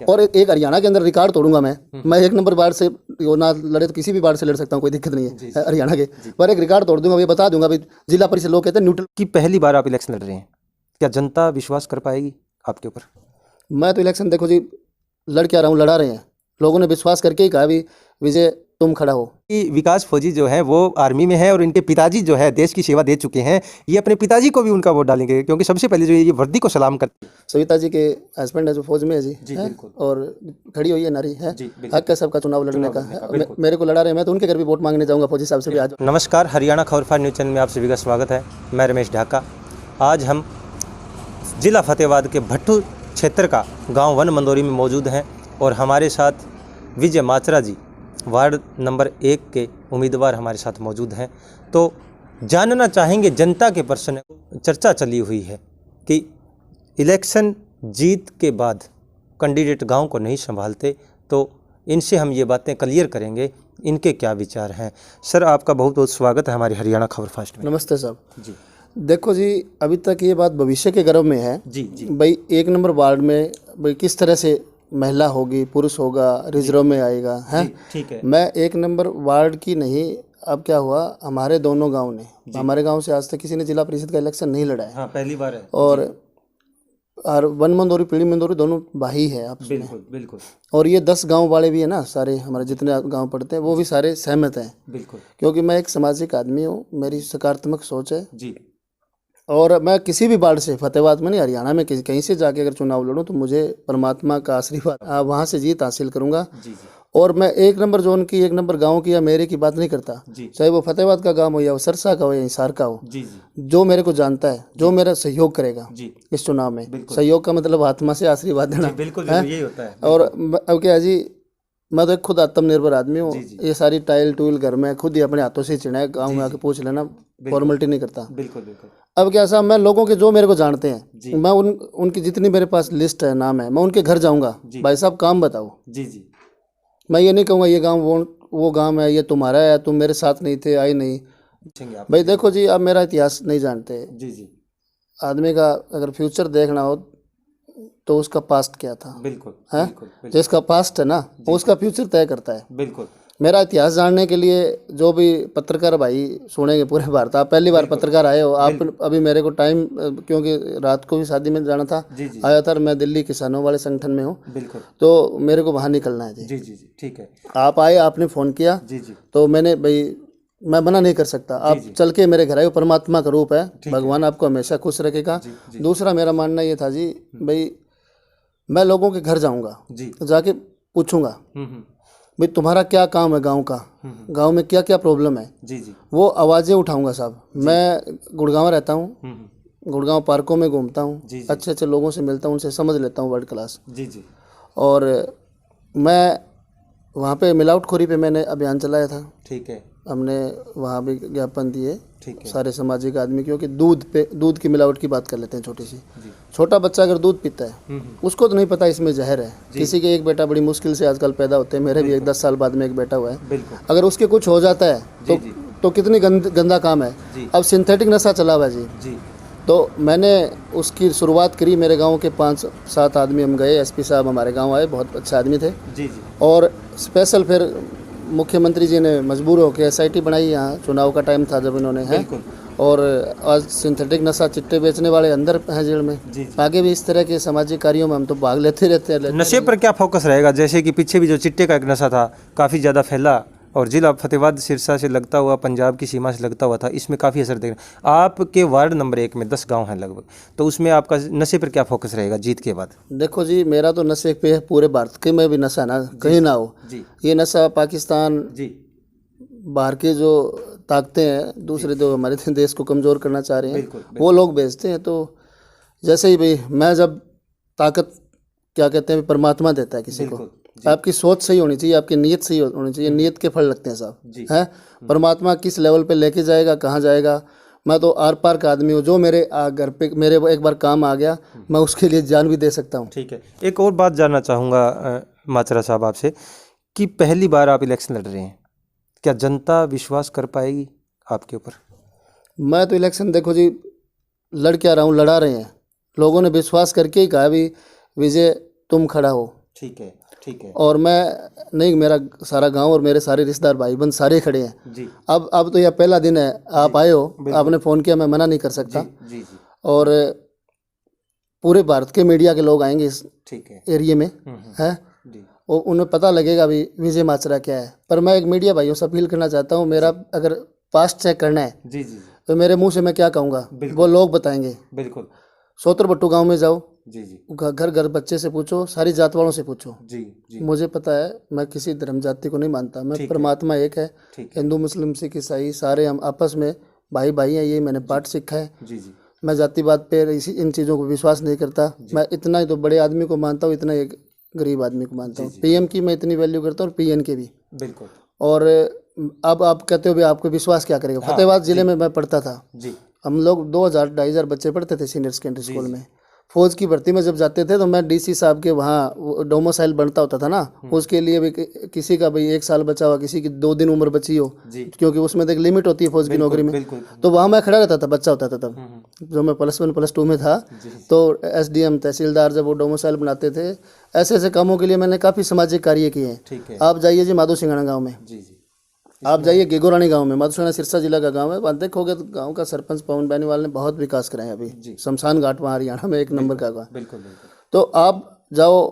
और एक हरियाणा के अंदर रिकॉर्ड तोड़ूंगा मैं एक नंबर वार्ड से वो ना लड़े तो किसी भी वार्ड से लड़ सकता हूँ, कोई दिक्कत नहीं है हरियाणा के, पर एक रिकॉर्ड तोड़ दूंगा, ये बता दूंगा भाई जिला परिषद लोग कहते हैं न्यूट्रल। कि पहली बार आप इलेक्शन लड़ रहे हैं, क्या जनता विश्वास कर पाएगी आपके ऊपर? मैं तो इलेक्शन देखो जी लड़ के आ रहा हूँ, लड़ा रहे हैं लोगों ने, विश्वास करके ही कहा भी विजय तुम खड़ा हो। कि विकास फौजी जो है वो आर्मी में है और इनके पिताजी जो है देश की सेवा दे चुके हैं, ये अपने पिताजी को भी उनका वोट डालेंगे, क्योंकि सबसे पहले जो ये वर्दी को सलाम करते हैं। सविता जी के हस्बैंड है जो फौज में है जी, जी है? बिल्कुल। और खड़ी हुई है नारी है, जी बिल्कुल। हक है सबका चुनाव लड़ने का है। मेरे को लड़ा रहे हैं, मैं तो उनके घर भी वोट मांगने जाऊंगा फौजी साहब से भी आज। नमस्कार, हरियाणा खबर फास्ट न्यूज़ चैनल में आप सभी का स्वागत है। मैं रमेश ढाका। आज हम जिला फतेहाबाद के भट्टू क्षेत्र का गांव वन मंदोरी में मौजूद हैं और हमारे साथ विजय माचरा जी वार्ड नंबर 1 के उम्मीदवार हमारे साथ मौजूद हैं। तो जानना चाहेंगे जनता के पर्सन। चर्चा चली हुई है कि इलेक्शन जीत के बाद कैंडिडेट गांव को नहीं संभालते, तो इनसे हम ये बातें क्लियर करेंगे, इनके क्या विचार हैं। सर, आपका बहुत बहुत स्वागत है हमारी हरियाणा खबर फास्ट में। नमस्ते साहब जी। देखो जी, अभी तक ये बात भविष्य के गर्भ में है जी जी भाई, 1 नंबर वार्ड में भाई किस तरह से महिला होगी, पुरुष होगा, रिजर्व में आएगा, है ठीक है। मैं 1 नंबर वार्ड की नहीं, अब क्या हुआ हमारे दोनों गांव ने, हमारे गांव से आज तक किसी ने जिला परिषद का इलेक्शन नहीं लड़ा है। हाँ, पहली बार है। और वन मंदोरी पीढ़ी मंदोरी दोनों भाई है आपस में। बिल्कुल बिल्कुल और ये 10 गांव वाले भी है ना, सारे हमारे जितने गांव पड़ते हैं वो भी सारे सहमत हैं, बिल्कुल। क्योंकि मैं एक सामाजिक आदमी हूँ, मेरी सकारात्मक सोच है। जी और मैं किसी भी वार्ड से, फतेहाबाद में नहीं हरियाणा में कहीं से जाके अगर चुनाव लड़ूं तो मुझे परमात्मा का आशीर्वाद वहाँ से जीत हासिल करूंगा। जी जी और मैं 1 नंबर जोन की, 1 नंबर गांव की या मेरे की बात नहीं करता, जी चाहे वो फतेहाबाद का गांव हो या वो सरसा का हो या हिसार का हो, जी जी जो मेरे को जानता है, जो मेरा सहयोग करेगा जी इस चुनाव में। सहयोग का मतलब आत्मा से आशीर्वाद देना, बिल्कुल है? यही होता है। और अब क्या है जी, मैं तो खुद आत्मनिर्भर आदमी हूँ। ये सारी टाइल टूल घर में खुद ही अपने हाथों से चिनाए, गाँव में आके पूछ लेना, फॉर्मेलिटी नहीं करता। बिल्कुल बिल्कुल। अब क्या साहब, मैं लोगों के जो मेरे को जानते हैं, मैं उनकी जितनी मेरे पास लिस्ट है, नाम है, मैं उनके घर जाऊंगा, भाई साहब काम बताओ। जी जी मैं ये नहीं कहूँगा ये गांव वो गांव है, ये तुम्हारा है, तुम मेरे साथ नहीं थे, आए नहीं। भाई देखो जी, आप मेरा इतिहास नहीं जानते। जी जी आदमी का अगर फ्यूचर देखना हो तो उसका पास्ट क्या था, बिल्कुल है? जिसका पास्ट है ना वो उसका फ्यूचर तय करता है। बिल्कुल। मेरा इतिहास जानने के लिए जो भी पत्रकार भाई सुनेंगे पूरे भारत, आप पहली बार पत्रकार आए हो, आप अभी मेरे को टाइम, क्योंकि रात को भी शादी में जाना था, आया था, मैं दिल्ली किसानों वाले संगठन में हूँ, बिल्कुल, तो मेरे को वहाँ निकलना है जी। जी जी जी ठीक है। आप आए, आपने फ़ोन किया, जी जी तो मैंने भाई, मैं मना नहीं कर सकता, आप चल के मेरे घर आए, परमात्मा का रूप है, भगवान आपको हमेशा खुश रखेगा। दूसरा मेरा मानना ये था जी, भाई मैं लोगों के घर जाऊँगा, जाके पूछूंगा भाई तुम्हारा क्या काम है गांव का, गांव में क्या क्या प्रॉब्लम है, जी जी वो आवाज़ें उठाऊंगा साहब। मैं गुड़गांव रहता हूँ, गुड़गांव पार्कों में घूमता हूँ, अच्छे अच्छे लोगों से मिलता हूँ, उनसे समझ लेता हूँ वर्ल्ड क्लास। जी जी और मैं वहाँ पे मिलावटखोरी पे मैंने अभियान चलाया था। ठीक है, हमने वहाँ भी ज्ञापन दिए सारे सामाजिक आदमी, क्योंकि दूध की मिलावट की बात कर लेते हैं। छोटा बच्चा अगर दूध पीता है उसको तो नहीं पता इसमें जहर है। किसी के एक बेटा बड़ी मुश्किल से आजकल पैदा होते हैं, मेरे भी 10 साल बाद में एक बेटा हुआ है, अगर उसके कुछ हो जाता है तो कितनी गंदा काम है। अब सिंथेटिक नशा चला हुआ है जी, तो मैंने उसकी शुरुआत करी। मेरे गांव के 5-7 आदमी हम गए, एसपी साहब हमारे गांव आए, बहुत अच्छे आदमी थे जी। और स्पेशल फिर मुख्यमंत्री जी ने मजबूर होकर एसआईटी बनाई, यहाँ चुनाव का टाइम था जब इन्होंने, है। और आज सिंथेटिक नशा चिट्टे बेचने वाले अंदर हैं जेल में। आगे भी इस तरह के सामाजिक कार्यों में हम तो भाग लेते रहते हैं। नशे पर क्या फोकस रहेगा? जैसे कि पीछे भी जो चिट्टे का एक नशा था काफ़ी ज़्यादा फैला और जिला फतेहाबाद सिरसा से लगता हुआ, पंजाब की सीमा से लगता हुआ था, इसमें काफ़ी असर देगा। आपके वार्ड नंबर 1 में 10 गांव हैं लगभग, तो उसमें आपका नशे पर क्या फोकस रहेगा जीत के बाद? देखो जी, मेरा तो नशे पे पूरे भारत के में भी नशा ना कहीं ना हो जी। ये नशा पाकिस्तान जी, बाहर के जो ताकतें हैं दूसरे जो हमारे देश को कमज़ोर करना चाह रहे हैं, वो लोग बेचते हैं। तो जैसे ही भाई, मैं जब ताकत क्या कहते हैं परमात्मा देता है किसी को, आपकी सोच सही होनी चाहिए, आपकी नीयत सही होनी चाहिए, नीयत के फल लगते हैं साहब, है। परमात्मा किस लेवल पे लेके जाएगा, कहाँ जाएगा, मैं तो आर पार का आदमी हूँ। जो मेरे घर पे मेरे एक बार काम आ गया, मैं उसके लिए जान भी दे सकता हूँ। ठीक है, एक और बात जानना चाहूँगा माचरा साहब आपसे कि पहली बार आप इलेक्शन लड़ रहे हैं, क्या जनता विश्वास कर पाएगी आपके ऊपर? मैं तो इलेक्शन देखो जी लड़ के आ रहा हूँ, लड़ा रहे हैं लोगों ने, विश्वास करके ही कहा भी विजय तुम खड़ा हो, ठीक है, ठीक है। और मैं नहीं, मेरा सारा गांव और मेरे सारे रिश्तेदार भाई बंद सारे खड़े हैं जी। अब तो यह पहला दिन है, आप आए हो, आपने फ़ोन किया, मैं मना नहीं कर सकता। जी जी। और पूरे भारत के मीडिया के लोग आएंगे इस ठीक है एरिया में है, वो उन्हें पता लगेगा भी विजय माचरा क्या है। पर मैं एक मीडिया भाइयों से अपील करना चाहता हूँ, मेरा अगर पास्ट चेक करना है जी जी तो मेरे मुंह से मैं क्या कहूँगा वो लोग बताएंगे। बिल्कुल। सोतरबट्टू गांव में जाओ, जी जी। घर घर बच्चे से पूछो, सारी जात वालों से पूछो। जी जी। मुझे पता है, मैं किसी धर्म जाति को नहीं मानता, मैं परमात्मा एक है, हिंदू मुस्लिम सिख ईसाई सारे हम आपस में भाई भाई हैं, ये मैंने पाठ सीखा है। जी जी। मैं जातिवाद पे इन चीज़ों को विश्वास नहीं करता। मैं इतना ही तो बड़े आदमी को मानता हूँ, इतना एक गरीब आदमी को मानता हूँ। पीएम की मैं इतनी वैल्यू करता हूँ और पीएन के भी। बिल्कुल। और अब आप कहते हो भी आपको विश्वास क्या करेगा। फतेहाबाद जिले में मैं पढ़ता था जी। हम लोग 2000-2500 बच्चे पढ़ते थे सीनियर सेकेंडरी स्कूल में। फौज की भर्ती में जब जाते थे तो मैं डीसी साहब के वहाँ डोमिसाइल बनता होता था ना, उसके लिए भी किसी का भाई 1 साल बचा हुआ, किसी की 2 दिन उम्र बची हो, क्योंकि उसमें तो एक लिमिट होती है फौज की नौकरी में। तो वहाँ मैं खड़ा रहता था, बच्चा होता था तब, जो मैं +1 +2 में था। तो SDM तहसीलदार जब वो डोमिसाइल बनाते थे, ऐसे ऐसे कामों के लिए मैंने काफ़ी सामाजिक कार्य किए हैं। आप जाइए जी माधो सिंघाना गाँव में, आप जाइए गेगोरानी गांव में, माधोसिंघाना सिरसा जिला का गांव है, वहाँ देखोगे तो गांव का सरपंच पवन बैनीवाल ने बहुत विकास कराया अभी। शमशान घाट वहाँ हरियाणा में 1 नंबर का गाँव। बिल्कुल बिल्कुल। तो आप जाओ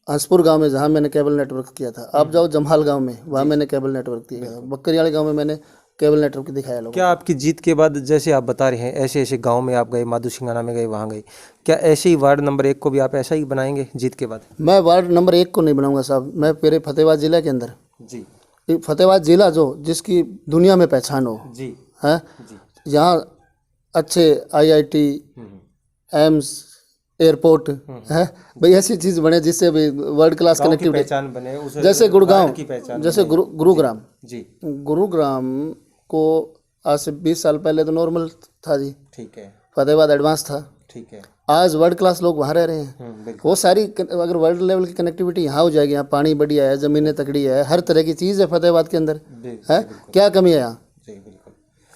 हंसपुर गांव में, जहाँ मैंने केबल नेटवर्क किया था। आप जाओ जम्हाल गांव में, वहाँ मैंने केबल नेटवर्क किया था। बकरियाड़ी गाँव में मैंने केबल नेटवर्क दिखाया लोगों। क्या आपकी जीत के बाद, जैसे आप बता रहे हैं, ऐसे ऐसे गाँव में आप गए, माधोसिंघाना में गए, वहाँ गए, क्या ऐसे ही वार्ड नंबर 1 को भी आप ऐसा ही बनाएंगे जीत के बाद? मैं वार्ड नंबर 1 को नहीं बनाऊंगा साहब, मैं पूरे फतेहाबाद जिले के अंदर जी, फतेहाबाद जिला जो जिसकी दुनिया में पहचान हो जी है, यहाँ अच्छे IIT एम्स एयरपोर्ट है भाई, ऐसी चीज़ बने जिससे भी वर्ल्ड क्लास कनेक्टिविटी पहचान बने, उसे जैसे गुड़गांव की पहचान, जैसे गुरुग्राम। जी। गुरुग्राम को आज से 20 साल पहले तो नॉर्मल था जी, ठीक है। फतेहाबाद एडवांस था, ठीक है। आज वर्ल्ड क्लास लोग वहाँ रह रहे हैं। वो सारी अगर वर्ल्ड लेवल की कनेक्टिविटी यहाँ हो जाएगी, यहाँ पानी बढ़िया है, ज़मीनें तकड़ी है, हर तरह की चीज़ है फतेहाबाद के अंदर है, क्या कमी है यहाँ?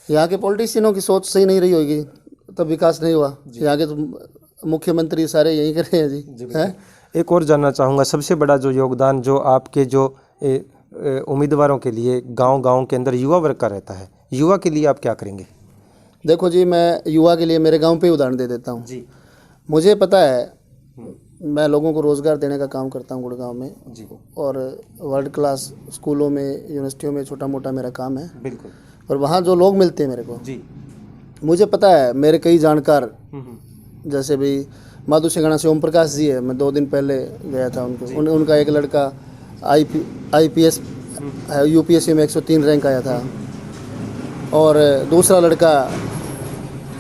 यहाँ के पॉलिटिशियनों की सोच सही नहीं रही होगी तब विकास नहीं हुआ। यहाँ के तो मुख्यमंत्री सारे यही कर रहे हैं जी है। एक और जानना चाहूँगा, सबसे बड़ा जो योगदान जो आपके जो उम्मीदवारों के लिए गांव के अंदर युवा वर्ग का रहता है, युवा के लिए आप क्या करेंगे? देखो जी, मैं युवा के लिए मेरे गांव पे उदाहरण दे देता हूँ जी। मुझे पता है, मैं लोगों को रोज़गार देने का काम करता हूँ गुड़गांव में जी, और वर्ल्ड क्लास स्कूलों में यूनिवर्सिटियों में छोटा मोटा मेरा काम है। बिल्कुल। और वहाँ जो लोग मिलते हैं मेरे को जी, मुझे पता है, मेरे कई जानकार, जैसे भी माधोसिंघाना से ओम प्रकाश जी है, मैं 2 दिन पहले गया था उनका एक लड़का IPS UPSC में 103 रैंक आया था, और दूसरा लड़का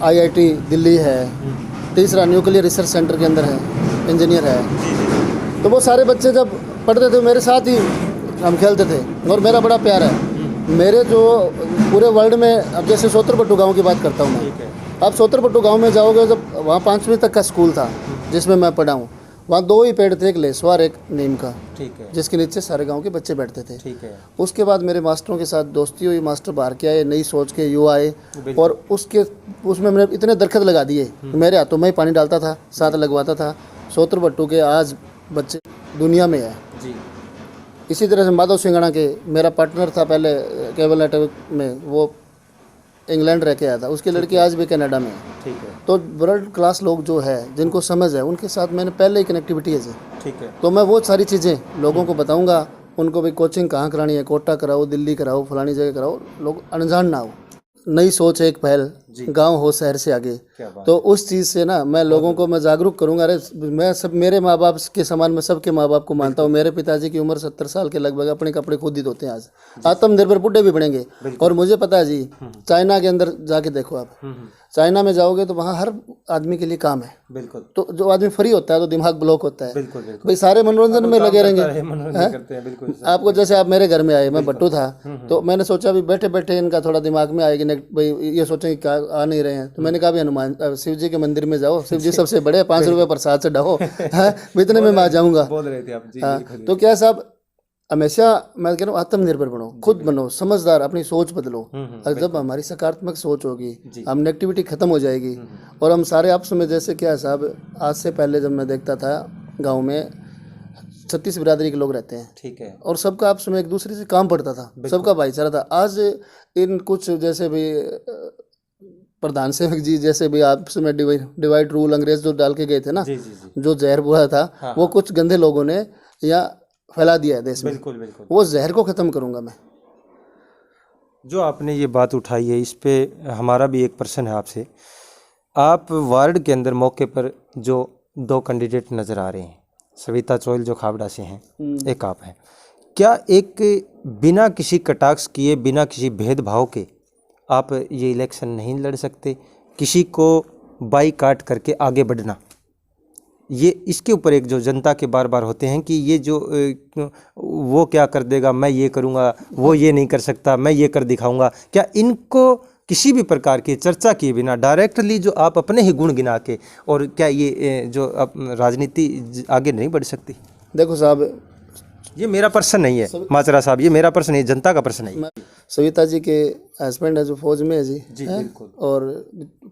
IIT दिल्ली है, तीसरा न्यूक्लियर रिसर्च सेंटर के अंदर है, इंजीनियर है। तो वो सारे बच्चे जब पढ़ते थे मेरे साथ ही हम खेलते थे, और मेरा बड़ा प्यार है। मेरे जो पूरे वर्ल्ड में, अब जैसे सोतरबट्टू गांव की बात करता हूँ मैं, आप सोतरबट्टू गांव में जाओगे, जब वहाँ 5वीं तक का स्कूल था जिसमें मैं पढ़ा हूँ, वहाँ 2 ही पेड़ थे, एक लेसवार एक नीम का, ठीक है, जिसके नीचे सारे गांव के बच्चे बैठते थे, ठीक है। उसके बाद मेरे मास्टरों के साथ दोस्ती हुई, मास्टर बाहर के आए, नई सोच के युवा आए, और उसमें मैंने इतने दरख्त लगा दिए, मेरे हाथों में ही पानी डालता था, साथ लगवाता था। सोतरबट्टू के आज बच्चे दुनिया में है जी। इसी तरह से माधोसिंघाना के मेरा पार्टनर था पहले केबल नेटवर्क में, वो इंग्लैंड रह के आया था, उसकी लड़की आज भी कनाडा में है, ठीक है। तो वर्ल्ड क्लास लोग जो है, जिनको समझ है, उनके साथ मैंने पहले ही कनेक्टिविटी है जी, ठीक है। तो मैं वो सारी चीज़ें लोगों को बताऊंगा, उनको भी कोचिंग कहाँ करानी है, कोटा कराओ, दिल्ली कराओ, फलानी जगह कराओ, लोग अनजान ना हो। नई सोच है, एक पहल, गांव हो शहर से आगे, तो उस चीज़ से ना मैं लोगों को मैं जागरूक करूंगा। अरे मैं सब मेरे माँ बाप के समान मैं सबके माँ बाप को मानता हूँ। मेरे पिताजी की उम्र 70 साल के लगभग, अपने कपड़े खुद ही धोते हैं आज, आत्मनिर्भर बुढ़े भी बनेंगे। और मुझे पता है जी, चाइना के अंदर जाके देखो आप, चाइना में जाओगे तो वहाँ हर आदमी के लिए काम है, बिल्कुल। तो जो आदमी फ्री होता है तो दिमाग ब्लॉक होता है, बिल्कुल बिल्कुल। भाई सारे मनोरंजन में लगे रहेंगे। आपको जैसे आप मेरे घर में आए, मैं भट्टू था, तो मैंने सोचा भी बैठे बैठे इनका थोड़ा दिमाग में आएगी, भाई ये सोचेंगे क्या आ नहीं रहे हैं, तो मैंने कहा भी हनुमान शिव जी के मंदिर में जाओ, शिव जी सबसे बड़े, 5 रुपये प्रसाद से ढहो, इतने में मैं आ जाऊँगा। बोल रहे थे आप। तो क्या साहब, हमेशा मैं कह रहा हूँ आत्मनिर्भर बनो, खुद बनो, समझदार, अपनी सोच बदलो। और जब हमारी सकारात्मक सोच होगी, हम नेगेटिविटी खत्म हो जाएगी, और हम सारे आपस में, जैसे क्या है साहब, आज से पहले जब मैं देखता था गांव में 36 बिरादरी के लोग रहते हैं। ठीक है। और सबका आपस में एक दूसरे से काम पड़ता था, सबका भाईचारा था। आज इन कुछ जैसे भी प्रधान सेवक जी जैसे भी आपस में डिवाइड रूल अंग्रेज जो डाल के गए थे ना, जी जी जी। जो जहर बुआ था वो कुछ गंदे लोगों ने यहाँ फैला दिया है देश में। बिल्कुल बिल्कुल। वो जहर को ख़त्म करूँगा मैं। जो आपने ये बात उठाई है इस पे हमारा भी एक प्रश्न है आपसे। आप वार्ड के अंदर मौके पर जो 2 कैंडिडेट नज़र आ रहे हैं, सविता चोइल जो खाबड़ा से हैं, एक आप हैं, क्या एक बिना किसी कटाक्ष किए, बिना किसी भेदभाव के आप ये इलेक्शन नहीं लड़ सकते? किसी को बाईकाट करके आगे बढ़ना, ये इसके ऊपर एक जो जनता के बार बार होते हैं कि ये जो वो क्या कर देगा, मैं ये करूँगा, वो ये नहीं कर सकता, मैं ये कर दिखाऊंगा, क्या इनको किसी भी प्रकार की चर्चा किए बिना डायरेक्टली जो आप अपने ही गुण गिना के, और क्या ये जो राजनीति आगे नहीं बढ़ सकती? देखो साहब, ये मेरा प्रश्न नहीं है माचरा साहब, ये मेरा प्रश्न है, जनता का प्रश्न है। सविता जी के हस्बैंड है जो फौज में है जी है? बिल्कुल। और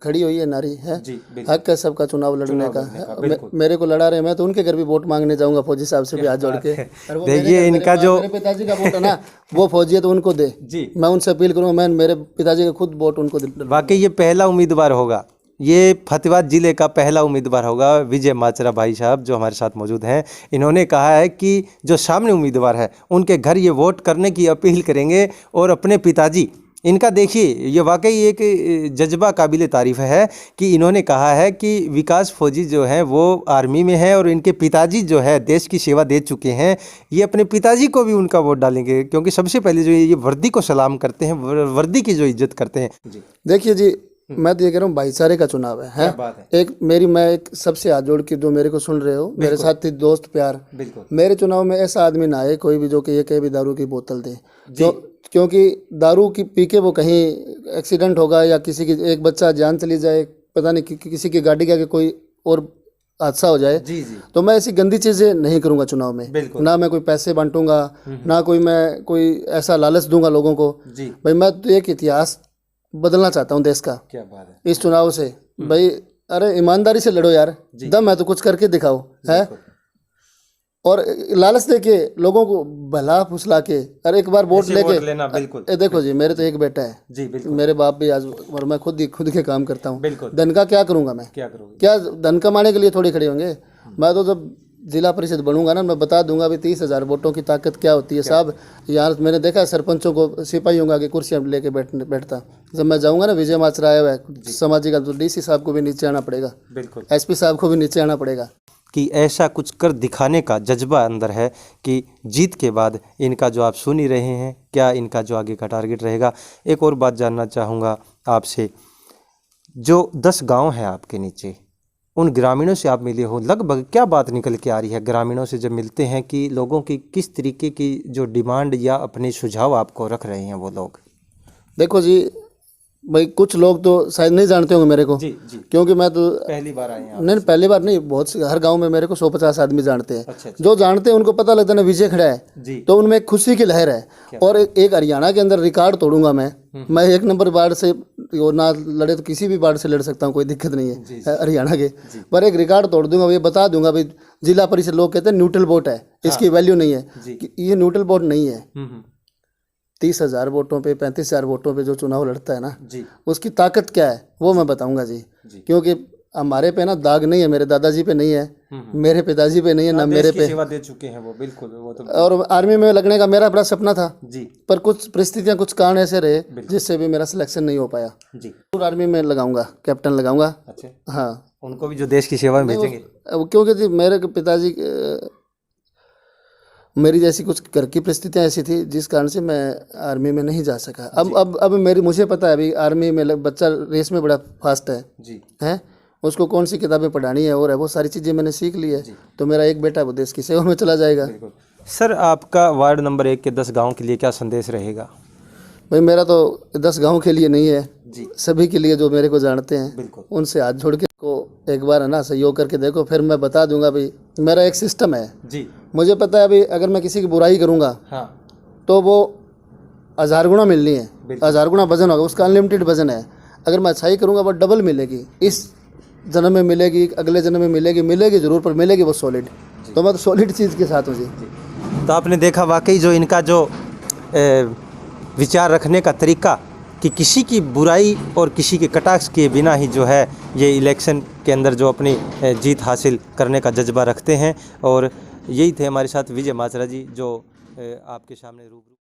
खड़ी हुई है नारी है जी, हक है सबका चुनाव लड़ने का। मेरे को लड़ा रहे, मैं तो उनके घर भी वोट मांगने जाऊंगा फौजी साहब से भी हाथ जोड़ के। देखिए इनका जो मेरे पिताजी का वोट है ना, वो फौजी है तो उनको दे जी। मैं उनसे अपील करूँगा, मैं मेरे पिताजी का खुद वोट उनको। वाकई ये पहला उम्मीदवार होगा, ये फतेहाबाद जिले का पहला उम्मीदवार होगा विजय माचरा भाई साहब जो हमारे साथ मौजूद हैं। इन्होंने कहा है कि जो सामने उम्मीदवार है उनके घर ये वोट करने की अपील करेंगे, और अपने पिताजी, इनका देखिए ये वाकई एक जज्बा काबिल तारीफ़ है कि इन्होंने कहा है कि विकास फौजी जो है वो आर्मी में है और इनके पिताजी जो है देश की सेवा दे चुके हैं, ये अपने पिताजी को भी उनका वोट डालेंगे, क्योंकि सबसे पहले जो ये वर्दी को सलाम करते हैं, वर्दी की जो इज्जत करते हैं। जी देखिए जी, मैं तो ये कह रहा हूँ भाईचारे का चुनाव है एक मैं एक सबसे हाथ जोड़ के जो मेरे को सुन रहे हो, मेरे साथी दोस्त प्यार, मेरे चुनाव में ऐसा आदमी ना आए कोई भी जो कि ये कहे भी दारू की बोतल दे, क्योंकि दारू की पी के वो कहीं एक्सीडेंट होगा या किसी की एक बच्चा जान चली जाए, पता नहीं किसी की गाड़ी के आगे कोई और हादसा हो जाए जी। तो मैं ऐसी गंदी चीज़ें नहीं करूँगा चुनाव में। ना मैं कोई पैसे बांटूंगा, ना कोई ऐसा लालच दूंगा लोगों को। भाई मैं तो एक इतिहास बदलना चाहता हूँ देश का। क्या बात है। इस चुनाव से भाई, अरे ईमानदारी से लड़ो यार, दम है तो कुछ करके दिखाओ है, और लालच दे के लोगों को भला फुसला के, अरे एक बार वोट लेके लेना। बिल्कुल। देखो जी, मेरे तो एक बेटा है जी, बिल्कुल। मेरे बाप भी आज, और मैं खुद के काम करता हूँ। धन का क्या करूँगा मैं, क्या धन कमाने के लिए थोड़ी खड़े होंगे। मैं तो जब जिला परिषद बनूंगा ना, मैं बता दूंगा भी 30,000 वोटों की ताकत क्या होती है साहब। यहाँ मैंने देखा सरपंचों को सिपाहियों के आगे कुर्सियाँ लेके बैठता। जब मैं जाऊंगा ना, विजय माचरा आया हुआ है समाजी का, तो डीसी साहब को भी नीचे आना पड़ेगा, बिल्कुल, एसपी साहब को भी नीचे आना पड़ेगा। कि ऐसा कुछ कर दिखाने का जज्बा अंदर है कि जीत के बाद इनका जो आप सुन ही रहे हैं, क्या इनका जो आगे का टारगेट रहेगा। एक और बात जानना चाहूँगा आपसे, जो 10 गाँव हैं आपके नीचे, उन ग्रामीणों से आप मिले हो, लगभग क्या बात निकल के आ रही है ग्रामीणों से जब मिलते हैं, कि लोगों की किस तरीके की जो डिमांड या अपने सुझाव आपको रख रहे हैं वो लोग? देखो जी भाई, कुछ लोग तो शायद नहीं जानते होंगे मेरे को जी, क्योंकि मैं तो पहली बार आए हैं। नहीं, पहली बार नहीं, बहुत हर गांव में मेरे को 150 आदमी जानते हैं। अच्छा। जो जानते हैं उनको पता लगता है ना विजय खड़ा है जी, तो उनमें एक खुशी की लहर है। और एक हरियाणा के अंदर रिकॉर्ड तोड़ूंगा मैं 1 नंबर वार्ड से, ना लड़े तो किसी भी वार्ड से लड़ सकता हूँ, कोई दिक्कत नहीं है हरियाणा के, पर एक रिकॉर्ड तोड़ दूंगा। ये बता दूंगा भाई, जिला परिषद लोग कहते हैं न्यूट्रल वोट है, इसकी वैल्यू नहीं है, ये न्यूट्रल वोट नहीं है। 30,000 वोटों पे, 35,000 वोटों पे जो चुनाव लड़ता है ना जी, उसकी ताकत क्या है वो मैं बताऊंगा जी। क्योंकि हमारे पे ना दाग नहीं है, मेरे दादाजी पे नहीं है, मेरे पिताजी पे नहीं है, ना मेरे पे। सेवा दे चुके हैं वो, बिल्कुल। वो तो और आर्मी में लगने का मेरा बड़ा सपना था जी, पर कुछ परिस्थितियां, कुछ कारण ऐसे रहे जिससे भी मेरा सिलेक्शन नहीं हो पाया जी। तो आर्मी में लगाऊंगा, कैप्टन लगाऊंगा। अच्छा। हाँ, उनको भी जो देश की सेवा में भेजेंगे, क्योंकि जी मेरे पिताजी, मेरी जैसी कुछ घर की परिस्थितियाँ ऐसी थी जिस कारण से मैं आर्मी में नहीं जा सका। अब मुझे पता है अभी आर्मी में बच्चा रेस में बड़ा फास्ट है जी, है, उसको कौन सी किताबें पढ़ानी है और है, वो सारी चीज़ें मैंने सीख ली है। तो मेरा एक बेटा वो देश की सेवा में चला जाएगा। सर, आपका वार्ड नंबर 1 के 10 गाँव के लिए क्या संदेश रहेगा? भाई मेरा तो 10 गाँव के लिए नहीं है जी, सभी के लिए जो मेरे को जानते हैं, उनसे हाथ जोड़ के को एक बार है ना सहयोग करके देखो, फिर मैं बता दूंगा। भाई मेरा एक सिस्टम है जी, मुझे पता है अभी अगर मैं किसी की बुराई करूंगा तो वो 1000 गुना मिलनी है, 1000 गुना वजन होगा, उसका अनलिमिटेड वजन है। अगर मैं अच्छाई करूंगा वो डबल मिलेगी, इस जन्म में मिलेगी, अगले जन्म में मिलेगी जरूर, पर मिलेगी वो सॉलिड तो मैं तो सॉलिड चीज़ के साथ हूँ जी। तो आपने देखा वाकई जो इनका जो विचार रखने का तरीका कि किसी की बुराई और किसी के कटाक्ष के बिना ही जो है ये इलेक्शन के अंदर जो अपनी जीत हासिल करने का जज्बा रखते हैं। और यही थे हमारे साथ विजय माचरा जी जो आपके सामने रूबरू